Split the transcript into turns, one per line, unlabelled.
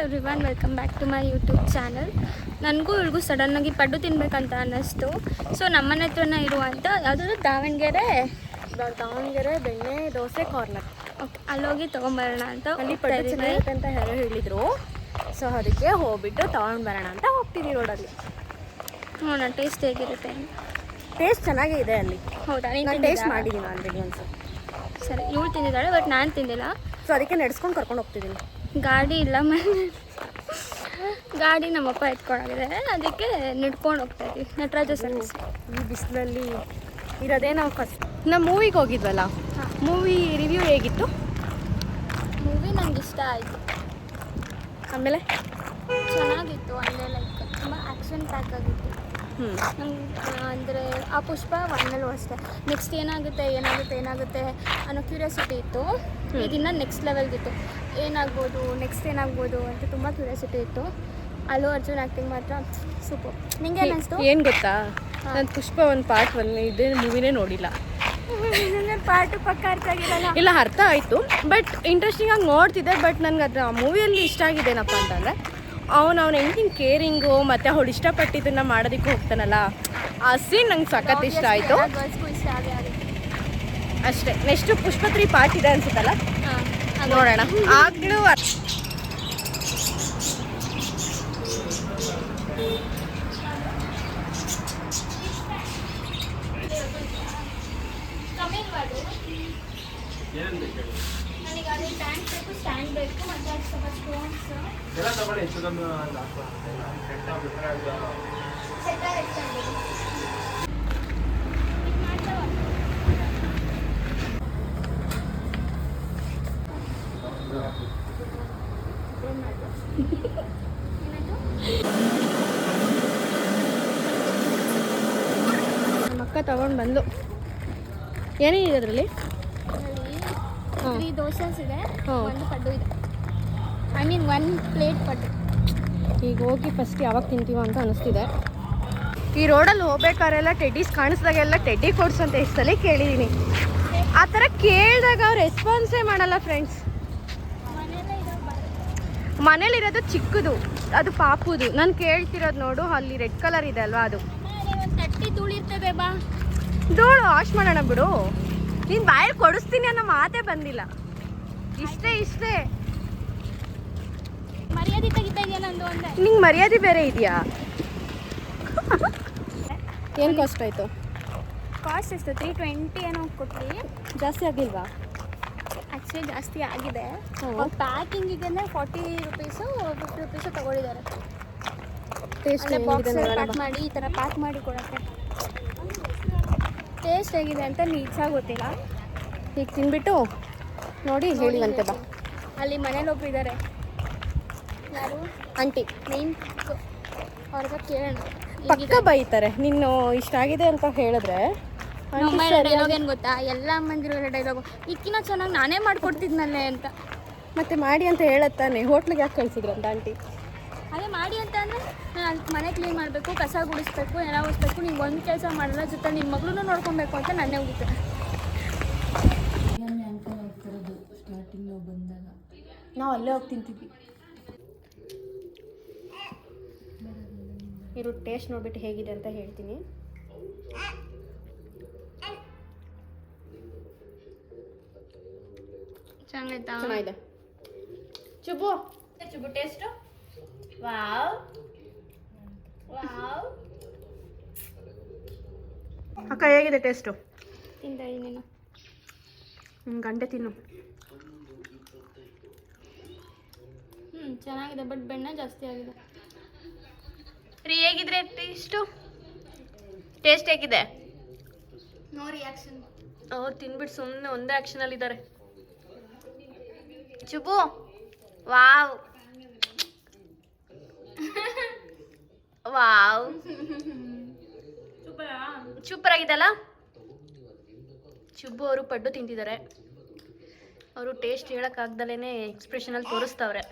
Everyone, welcome back to my YouTube channel. ನನಗೂ ಇವ್ರಿಗೂ ಸಡನ್ನಾಗಿ ಪಡ್ಡು ತಿನ್ಬೇಕಂತ ಅನ್ನಿಸ್ತು. ಸೊ ನಮ್ಮನೆ ಹತ್ರನೇ ಇರುವಂಥ ಯಾವುದಾದ್ರು ದಾವಣಗೆರೆ ಬೆಣ್ಣೆ ದೋಸೆ ಕಾರ್ನರ್. ಓಕೆ, ಅಲ್ಲೋಗಿ ತೊಗೊಂಬರೋಣ ಅಂತ.
ಅಲ್ಲಿ ಪಡ್ಡು ಚೆನ್ನಾಗಿರುತ್ತೆ ಅಂತ ಯಾರೋ ಹೇಳಿದರು. ಸೊ ಅದಕ್ಕೆ ಹೋಗ್ಬಿಟ್ಟು ತೊಗೊಂಡು ಬರೋಣ ಅಂತ ಹೋಗ್ತೀವಿ ರೋಡಲ್ಲಿ.
ನೋಡೋಣ ಟೇಸ್ಟ್ ಹೇಗಿರುತ್ತೆ.
ಟೇಸ್ಟ್ ಚೆನ್ನಾಗೇ ಇದೆ ಅಲ್ಲಿ.
ಹೌದಾ?
ನಾನು ಟೇಸ್ಟ್ ಮಾಡಿದ್ದೀನಿ ಆಲ್ರೆಡಿ ಒಂದು
ಸರಿ, ಇವಳು ತಿಂದಿದ್ದಾಳೆ, ಬಟ್ ನಾನು ತಿಂದಿಲ್ಲ.
ಸೊ ಅದಕ್ಕೆ ನಡೆಸ್ಕೊಂಡು ಕರ್ಕೊಂಡು ಹೋಗ್ತಿದ್ದೀನಿ.
ಗಾಡಿ ಇಲ್ಲ ಗಾಡಿ ನಮ್ಮಪ್ಪ ಎತ್ಕೊಂಡೋಗಿದ್ದಾರೆ, ಅದಕ್ಕೆ ನಿಡ್ಕೊಂಡು ಹೋಗ್ತಾ ಇದ್ದೀವಿ. ನಟರಾಜ ಸರ್ವಿಸ್.
ಈ ಬಿಸಿಲಲ್ಲಿ ಇರೋದೇ ನಾವು ಫಸ್ಟ್. ನಾವು ಮೂವಿಗೆ ಹೋಗಿದ್ವಲ್ಲ, ಮೂವಿ ರಿವ್ಯೂ ಹೇಗಿತ್ತು?
ಮೂವಿ ನಂಗೆ ಇಷ್ಟ ಆಯಿತು.
ಆಮೇಲೆ
ಚೆನ್ನಾಗಿತ್ತು. ಅಂದರೆ ಲೈಕ್ ತುಂಬ ಆ್ಯಕ್ಷನ್ ಪ್ಯಾಕ್ ಆಗಿತ್ತು. ನಂಗೆ ಅಂದರೆ ಆ ಪುಷ್ಪ ಒನ್ನಲ್ಲೂ ಅಷ್ಟೇ. ನೆಕ್ಸ್ಟ್ ಏನಾಗುತ್ತೆ ಅನ್ನೋ ಕ್ಯೂರಿಯಾಸಿಟಿ ಇತ್ತು. ಇದನ್ನು ನೆಕ್ಸ್ಟ್ ಲೆವೆಲ್ಗಿತ್ತು. ಏನಾಗ್ಬೋದು ಅಂತ ತುಂಬ ಕ್ಯೂರಿಯಾಸಿಟಿ ಇತ್ತು. ಅಲ್ಲು ಅರ್ಜುನ್ ಆ್ಯಕ್ಟಿಂಗ್ ಮಾತ್ರ ಸೂಪರ್. ನಿಂಗೆ ಏನಿಸ್ತು?
ಏನು ಗೊತ್ತಾ, ನಾನು ಪುಷ್ಪ ಒಂದು ಪಾರ್ಟ್ ಇದೇ ಮೂವಿನೇ ನೋಡಿಲ್ಲ.
ಪಾರ್ಟು ಪಕ್ಕ ಅರ್ಥ ಆಗಿರಲ್ಲ.
ಇಲ್ಲ, ಅರ್ಥ ಆಯಿತು, ಬಟ್ ಇಂಟ್ರೆಸ್ಟಿಂಗಾಗಿ ನೋಡ್ತಿದ್ದೆ. ಬಟ್ ನನಗೆ ಅದರ ಮೂವಿಯಲ್ಲಿ ಇಷ್ಟ ಆಗಿದ್ದೇನಪ್ಪ ಅಂತಂದರೆ ಅವನು ಹೆಂಗಿನ ಕೇರಿಂಗು ಮತ್ತು ಅವಳು ಇಷ್ಟಪಟ್ಟಿದ್ದನ್ನು ಮಾಡೋದಕ್ಕೆ ಹೋಗ್ತಾನಲ್ಲ, ಆ ಸೀನ್ ನಂಗೆ ಸಖತ್ ಇಷ್ಟ ಆಯಿತು.
ಇಷ್ಟ ಆಗುತ್ತೆ
ಅಷ್ಟೇ. ನೆಕ್ಸ್ಟು ಪುಷ್ಪ 3 ಪಾರ್ಟ್ ಇದೆ ಅನ್ಸುತ್ತಲ್ಲ, ನೋಡೋಣ. ಆಗಲೂ
ನನಗೆ ಅದೇ ಟ್ಯಾಂಕ್ ಬೇಕು, ಸ್ಟ್ಯಾಂಡ್ ಬೇಕು, ಮತ್ತು ಅದು ಸ್ವಲ್ಪ ಸ್ಟೋನ್ಸ್
ನಮ್ಮ ಅಕ್ಕ ತಗೊಂಡು ಬಂದು. ಏನೇನಿದೆ ಅದರಲ್ಲಿ?
3 ದೋಸೆಸ್ ಇದೆ, ಒಂದು ಪಡ್ಡು ಇದೆ. ಐ ಮೀನ್ 1 ಪ್ಲೇಟ್ ಪಡ್ಡು.
ಈಗ ಹೋಗಿ ಫಸ್ಟ್ ಯಾವಾಗ ತಿಂತೀವ ಅಂತ ಅನಿಸ್ತಿದೆ. ಈ ರೋಡಲ್ಲಿ ಹೋಗ್ಬೇಕಾರೆಲ್ಲ ಟೆಡ್ಡೀಸ್ ಕಾಣಿಸ್ದಾಗೆಲ್ಲ ಟೆಡ್ಡಿ ಕೊಡ್ಸು ಅಂತ ಎಷ್ಟು ಸಲ ಕೇಳಿದ್ದೀನಿ. ಆ ಥರ ಕೇಳಿದಾಗ ಅವ್ರು ರೆಸ್ಪಾನ್ಸೇ ಮಾಡಲ್ಲ ಫ್ರೆಂಡ್ಸ್. ಮನೇಲಿರೋದು ಚಿಕ್ಕದು, ಅದು ಪಾಪುದು. ನಾನು ಕೇಳ್ತಿರೋದು ನೋಡು, ಅಲ್ಲಿ ರೆಡ್ ಕಲರ್ ಇದೆ ಅಲ್ವಾ, ಅದು.
ತಟ್ಟಿ ತುಳಿರ್ತದೆ ಬಾ.
ಧೂಳು ವಾಶ್ ಮಾಡೋಣ ಬಿಡು. ನೀನು ಬಾಯಲ್ಲಿ ಕೊಡಿಸ್ತೀನಿ ಅನ್ನೋ ಮಾತೇ ಬಂದಿಲ್ಲ. ಇಷ್ಟೇ
ಮರ್ಯಾದೆ ತೆಗಿತಾ ಇದೆಯಾ ನಂದು ಅಂದೆ.
ನಿಂಗೆ ಮರ್ಯಾದೆ ಬೇರೆ ಇದೆಯಾ? ಏನು ಕಾಸ್ಟ್ ಆಯಿತು?
ಕಾಸ್ಟ್ ಎಷ್ಟು? 320 ಏನೋ ಕೊಟ್ವಿ.
ಜಾಸ್ತಿ ಆಗಿಲ್ವಾ?
ಆ್ಯಕ್ಚುಲಿ ಜಾಸ್ತಿ ಆಗಿದೆ. ಪ್ಯಾಕಿಂಗಿಗೆ 40 ರುಪೀಸು 50 ರುಪೀಸು ತೊಗೊಂಡಿದ್ದಾರೆ.
ಟೇಸ್ಟ್
ಬಾಕ್ಸ್ ಪ್ಯಾಕ್ ಮಾಡಿ ಈ ಥರ ಪ್ಯಾಕ್ ಮಾಡಿ ಕೊಡೋಕ್ಕೆ. ಟೇಸ್ಟ್ ಹೇಗಿದೆ ಅಂತ ನಿಜ ಗೊತ್ತಿಲ್ಲ.
ಈಗ ತಿನ್ಬಿಟ್ಟು ನೋಡಿ ಹೇಳಿವಂತೆ ಬಾ.
ಅಲ್ಲಿ ಮನೇಲಿ ಒಬ್ಬರಿದ್ದಾರೆ, ಯಾರು
ಆಂಟಿ,
ಮೇನ್ ಅವ್ರಿಗೆ ಕೇಳೋಣ.
ಪಕ್ಕ ಬೈತಾರೆ ನೀನು ಇಷ್ಟ ಆಗಿದೆ ಅಂತ ಹೇಳಿದ್ರೆ.
ಡೈಲಾಗ್ ಏನು ಗೊತ್ತಾ? ಎಲ್ಲ ಮಂದಿರೋ ಡೈಲಾಗು, ಇಕ್ಕಿನ ಚೆನ್ನಾಗಿ ನಾನೇ ಮಾಡಿಕೊಡ್ತಿದ್ನಲ್ಲೇ ಅಂತ.
ಮತ್ತೆ ಮಾಡಿ ಅಂತ ಹೇಳತ್ತಾನೆ. ಹೋಟ್ಲಿಗೆ ಯಾಕೆ ಕಳಿಸಿದ್ರು ಅಂತ ಆಂಟಿ?
ಅದೇ ಮಾಡಿ ಅಂತ ಅಂದರೆ ನಾನು ಮನೆ ಕ್ಲೀನ್ ಮಾಡಬೇಕು, ಕಸ ಗುಡಿಸ್ಬೇಕು, ಎಲ್ಲ ಒಡಿಸ್ಬೇಕು, ನೀವು ಒಂದು ಕೆಲಸ ಮಾಡಲ್ಲ, ಜೊತೆ ನಿಮ್ಮ ಮಗಳನ್ನೂ ನೋಡ್ಕೊಬೇಕು ಅಂತ ನನ್ನೇ ಹೋಗಿತ್ತು.
ನಾವು ಅಲ್ಲೇ ಹೋಗಿ ತಿಂತಿದ್ವಿ. ಇರು ಟೇಸ್ಟ್ ನೋಡ್ಬಿಟ್ಟು ಹೇಗಿದೆ ಅಂತ ಹೇಳ್ತೀನಿ. ಚೆನ್ನಾಗಿದೆ. ಚುಬ್ಬು ಟೇಸ್ಟು ವಾವ್. ಅಕ್ಕ ಹೇಗಿದೆ ಟೇಸ್ಟು?
ತಿಂದ ನೀನು
ಗಂಟೆ ತಿನ್ನು.
ಚೆನ್ನಾಗಿದೆ, ಬಟ್ ಬೆಣ್ಣೆ ಜಾಸ್ತಿ ಆಗಿದೆ.
ಹೇಗಿದ್ರೆ ಟೇಸ್ಟ್ ಹೇಗಿದೆ?
No reaction.
ಅವ್ರು ತಿನ್ಬಿಟ್ಟು ಸುಮ್ಮನೆ ಒಂದೇ ಆ್ಯಕ್ಷನಲ್ಲಿದ್ದಾರೆ. ಚುಬು ವಾವ್ ವಾವ್, ಸೂಪರ್ ಆಗಿದೆಲ್ಲ. ಚುಬ್ಬು ಅವರು ಪಡ್ಡು ತಿಂತಿದ್ದಾರೆ. ಅವರು ಟೇಸ್ಟ್ ಹೇಳೋಕ್ಕಾಗ್ದಲೇ ಎಕ್ಸ್ಪ್ರೆಷನಲ್ಲಿ ತೋರಿಸ್ತವ್ರೆ.